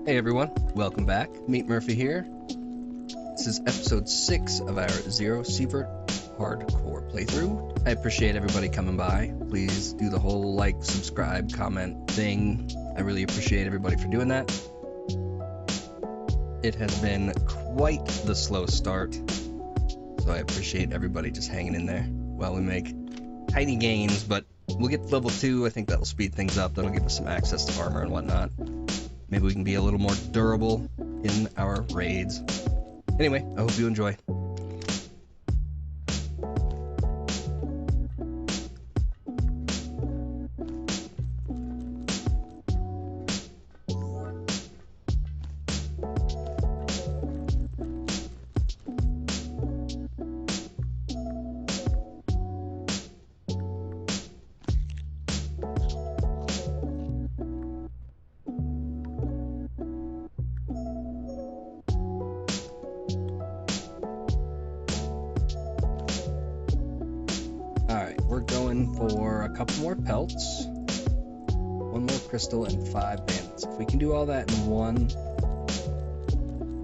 Hey everyone, welcome back. Meet Murphy here. This is episode 6 of our Zero Sievert HARDCORE playthrough. I appreciate everybody coming by. Please do the whole like, subscribe, comment thing. I really appreciate everybody for doing that. It has been quite the slow start, so I appreciate everybody just hanging in there while we make tiny gains, but we'll get to level 2. I think that'll speed things up. That'll give us some access to armor and whatnot. Maybe we can be a little more durable in our raids. Anyway, I hope you enjoy. Alright, we're going for a couple more pelts, 1 more crystal, and 5 bandits. If we can do all that in one,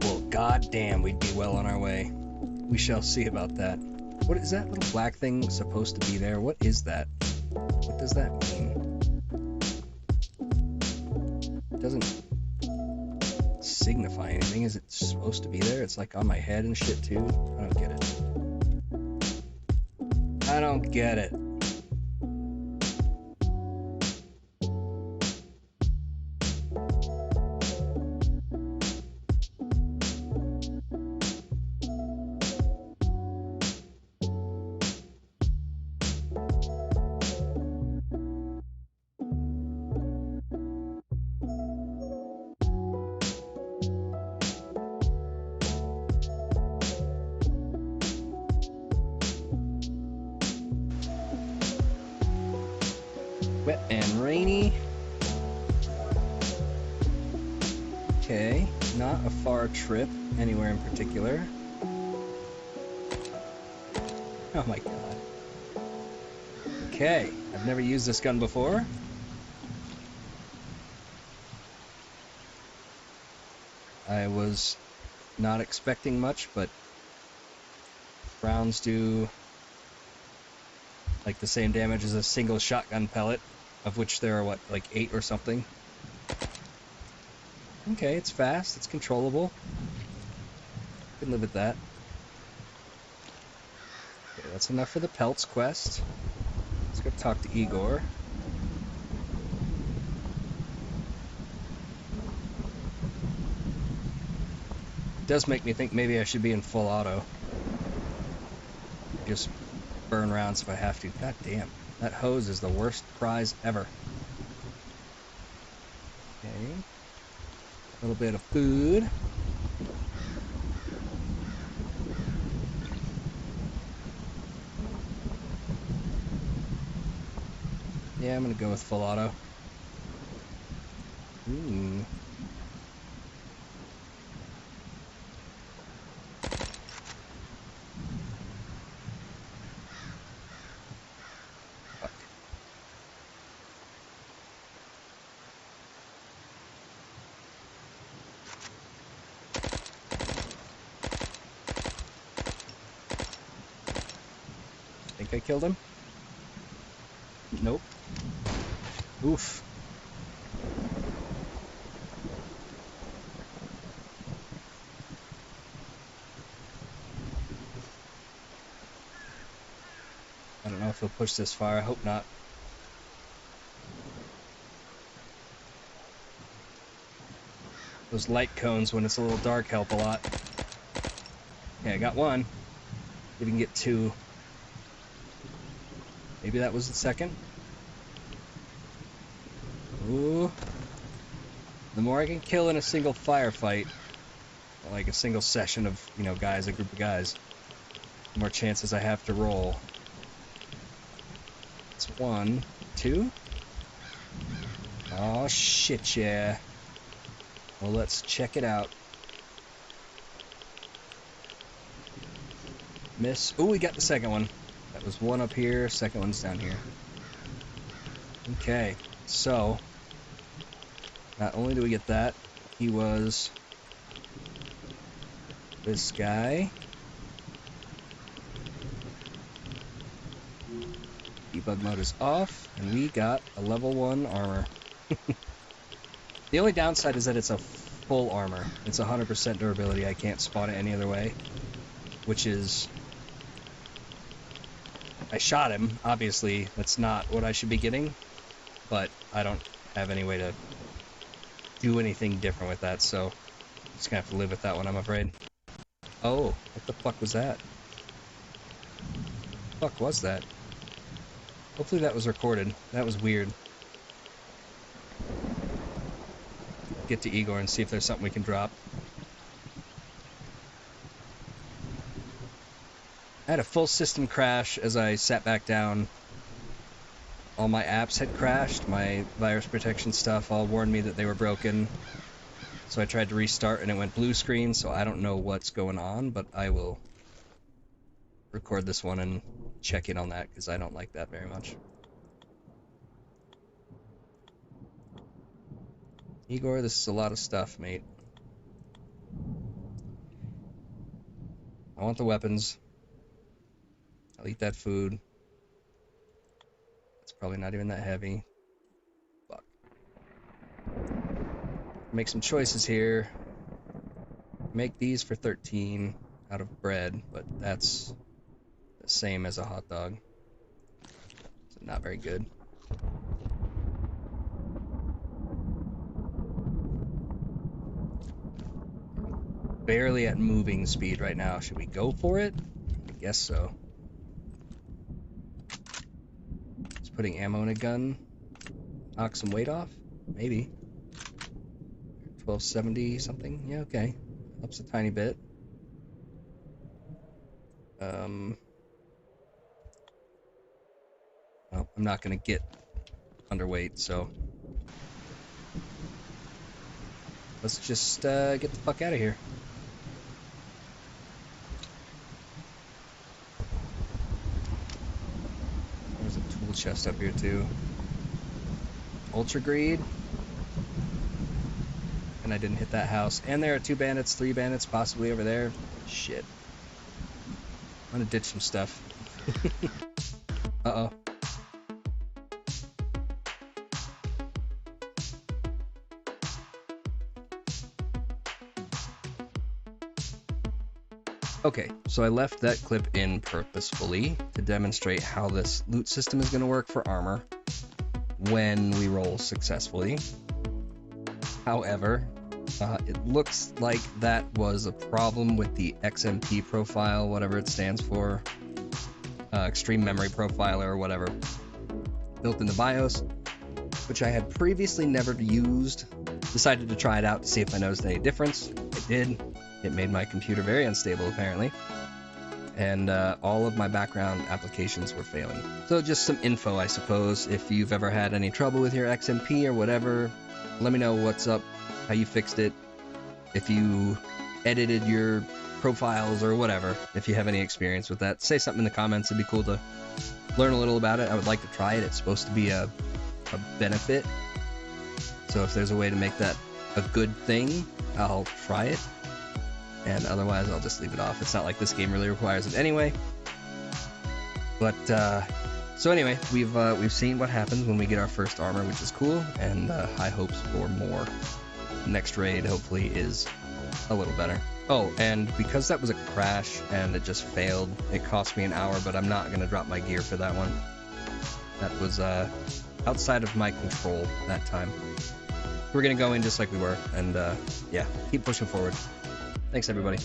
well, goddamn, we'd be well on our way. We shall see about that. What is that little black thing supposed to be there? What is that? What does that mean? It doesn't signify anything. Is it supposed to be there? It's like on my head and shit too. I don't get it. I don't get it. Wet and rainy. Okay, not a far trip anywhere in particular. Oh my god. Okay, I've never used this gun before. I was not expecting much, but rounds do like the same damage as a single shotgun pellet, of which there are, what, like 8 or something? Okay, it's fast, it's controllable. Can live with that. Okay, that's enough for the pelts quest. Let's go talk to Igor. It does make me think maybe I should be in full auto. Just burn rounds if I have to. God damn. That hose is the worst prize ever. Okay. A little bit of food. Yeah, I'm gonna go with full auto. Ooh. Think I killed him? Nope. Oof. I don't know if he'll push this far. I hope not. Those light cones when it's a little dark help a lot. Okay, I got 1. We can get 2. Maybe that was the second. Ooh. The more I can kill in a single firefight, like a single session of, you know, guys, a group of guys, the more chances I have to roll. It's 1, 2. Oh shit, yeah. Well, let's check it out. Miss. Oh, we got the second one. That was 1 up here, second one's down here. Okay, so not only do we get that, he was this guy. Debug mode is off, and we got a level 1 armor. The only downside is that it's a full armor. It's 100% durability. I can't spawn it any other way, which is... I shot him. Obviously, that's not what I should be getting, but I don't have any way to do anything different with that, so I'm just gonna have to live with that one, I'm afraid. Oh, what the fuck was that? What the fuck was that? Hopefully that was recorded. That was weird. Get to Igor and see if there's something we can drop. I had a full system crash as I sat back down. All my apps had crashed. My virus protection stuff all warned me that they were broken. So I tried to restart and it went blue screen, so I don't know what's going on, but I will record this one and check in on that because I don't like that very much. Igor, this is a lot of stuff, mate. I want the weapons. I'll eat that food. It's probably not even that heavy. Fuck. Make some choices here. Make these for 13 out of bread, but that's the same as a hot dog. So not very good. Barely at moving speed right now. Should we go for it? I guess so. Just putting ammo in a gun. Knock some weight off? Maybe. 1270 something? Yeah, okay. Helps a tiny bit. Well, I'm not gonna get underweight, so let's just get the fuck out of here. There's a tool chest up here too. Ultra greed. And I didn't hit that house. And there are 2 bandits, 3 bandits possibly over there. Shit. I'm gonna ditch some stuff. Uh-oh. Okay, so I left that clip in purposefully to demonstrate how this loot system is going to work for armor when we roll successfully. However, it looks like that was a problem with the XMP profile, whatever it stands for, Extreme Memory Profiler or whatever, built in the BIOS, which I had previously never used. Decided to try it out to see if I noticed any difference. I did. It made my computer very unstable, apparently, and all of my background applications were failing. So just some info, I suppose. If you've ever had any trouble with your XMP or whatever, let me know what's up, how you fixed it, if you edited your profiles or whatever. If you have any experience with that, say something in the comments. It'd be cool to learn a little about it. I would like to try it. It's supposed to be a benefit. So if there's a way to make that a good thing, I'll try it. And otherwise, I'll just leave it off. It's not like this game really requires it anyway. But so anyway, we've seen what happens when we get our first armor, which is cool, and high hopes for more. Next raid hopefully is a little better. Oh, and because that was a crash and it just failed, it cost me an hour, but I'm not gonna drop my gear for that one. That was outside of my control that time. We're gonna go in just like we were, and yeah, keep pushing forward. Thanks, everybody.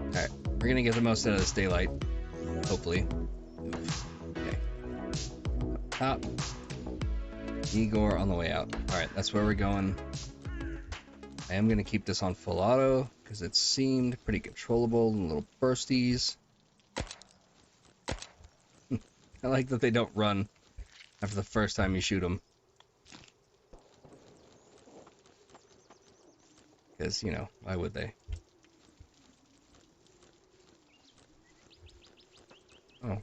Alright, we're gonna get the most out of this daylight. Hopefully. Okay. Up top. Igor on the way out. Alright, that's where we're going. I am gonna keep this on full auto, because it seemed pretty controllable and little bursties. I like that they don't run after the first time you shoot them. Because, you know, why would they? Oh.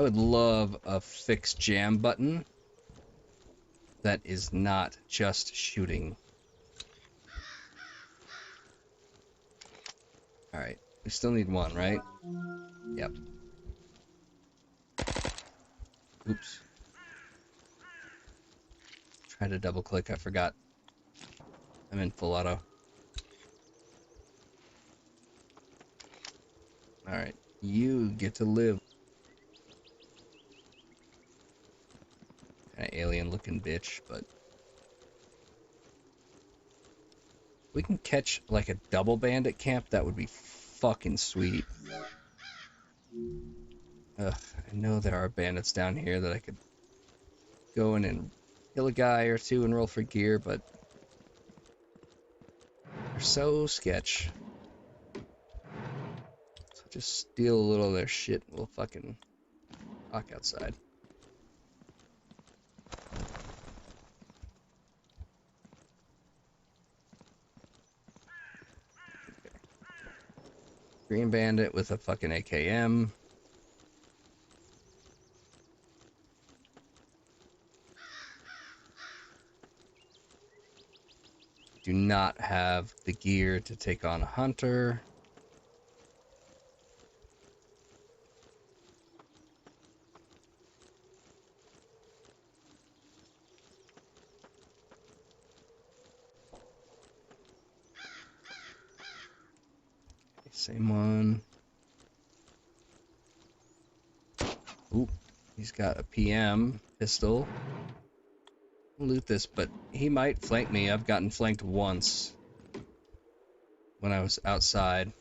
I would love a fixed jam button that is not just shooting. Alright, we still need one, right? Yep. Oops. Try to double click, I forgot. I'm in full auto. Alright, you get to live. Kinda alien looking bitch, but we can catch like a double bandit camp, that would be fucking sweet. Ugh, I know there are bandits down here that I could go in and kill a guy or two and roll for gear, but they're so sketch. So just steal a little of their shit and we'll fucking rock outside. Okay. Green bandit with a fucking AKM. Do not have the gear to take on a hunter. Same one. Ooh, he's got a PM pistol. I'll loot this, but he might flank me. I've gotten flanked once when I was outside.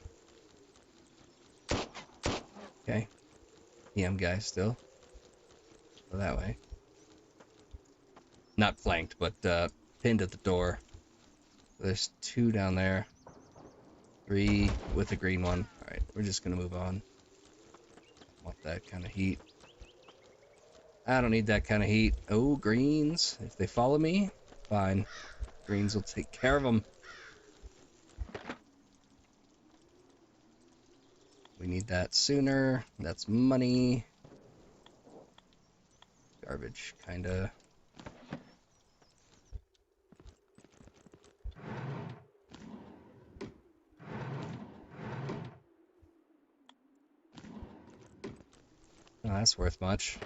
Okay. PM guy still. Go that way. Not flanked, but pinned at the door. There's two down there. Three with the green one. Alright, we're just gonna move on. Want that kind of heat. I don't need that kind of heat. Oh, greens. If they follow me, fine. Greens will take care of them. We need that sooner. That's money. Garbage, kinda. Oh, that's worth much.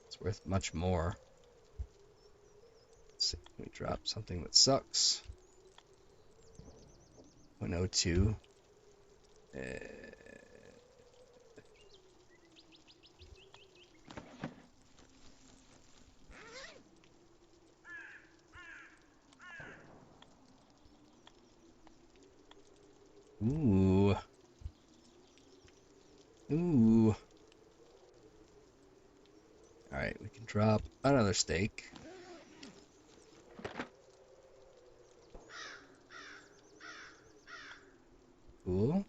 It's worth much more. Let's see, can we drop something that sucks? 0.02. Ooh. Ooh. Alright, we can drop another steak. Cool.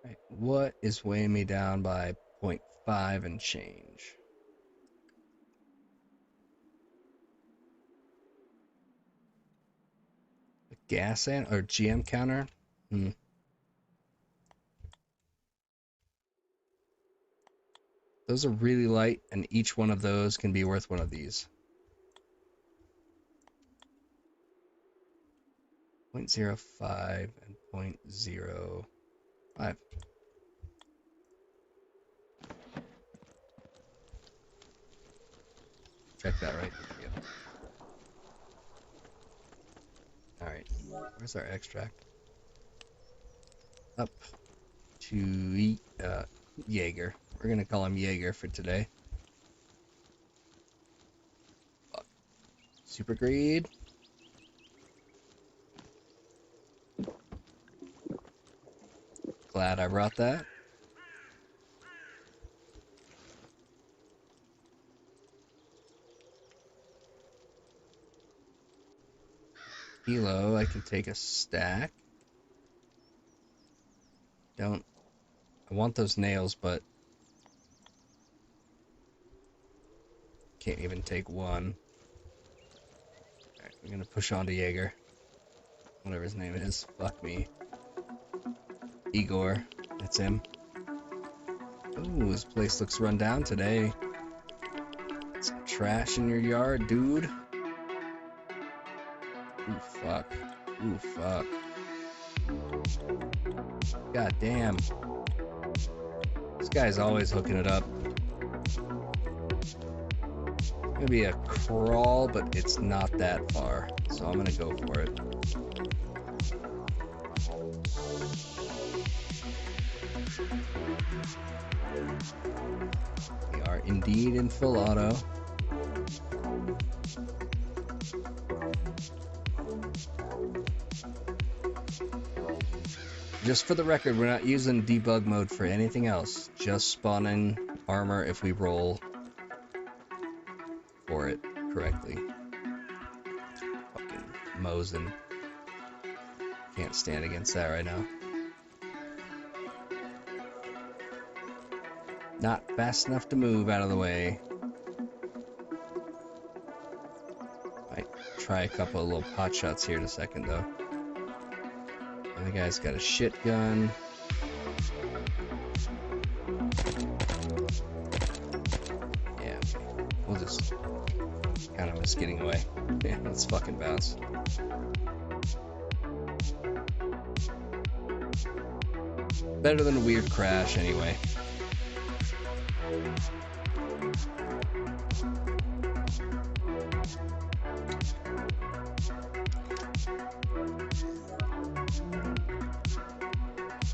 Alright, what is weighing me down by 0.5 and change? A gas or GM counter? Those are really light, and each one of those can be worth one of these. 0.05 and 0.05. Check that right. Yep. Alright, where's our extract? Up to Jaeger. We're gonna call him Jaeger for today. Fuck. Super greed. Glad I brought that. Kilo, I can take a stack. Don't. I want those nails, but can't even take one. Alright, I'm gonna push on to Jaeger. Whatever his name is. Fuck me. Igor. That's him. Ooh, this place looks run down today. Some trash in your yard, dude. Ooh, fuck. Ooh, fuck. God damn. This guy's always hooking it up. It's gonna be a crawl, but it's not that far. So I'm gonna go for it. We are indeed in full auto. Just for the record, we're not using debug mode for anything else. Just spawning armor if we roll for it correctly. Fucking Mosin. Can't stand against that right now. Not fast enough to move out of the way. Might try a couple of little pot shots here in a second, though. And the guy's got a shit gun. Yeah, okay. We'll just kind of miss getting away. Yeah, let's fucking bounce. Better than a weird crash, anyway.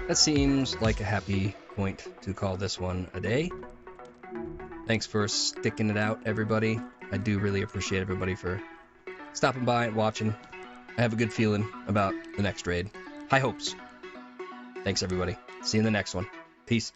That seems like a happy point to call this one a day. Thanks for sticking it out, everybody. I do really appreciate everybody for stopping by and watching. I have a good feeling about the next raid. High hopes. Thanks, everybody. See you in the next one. Peace.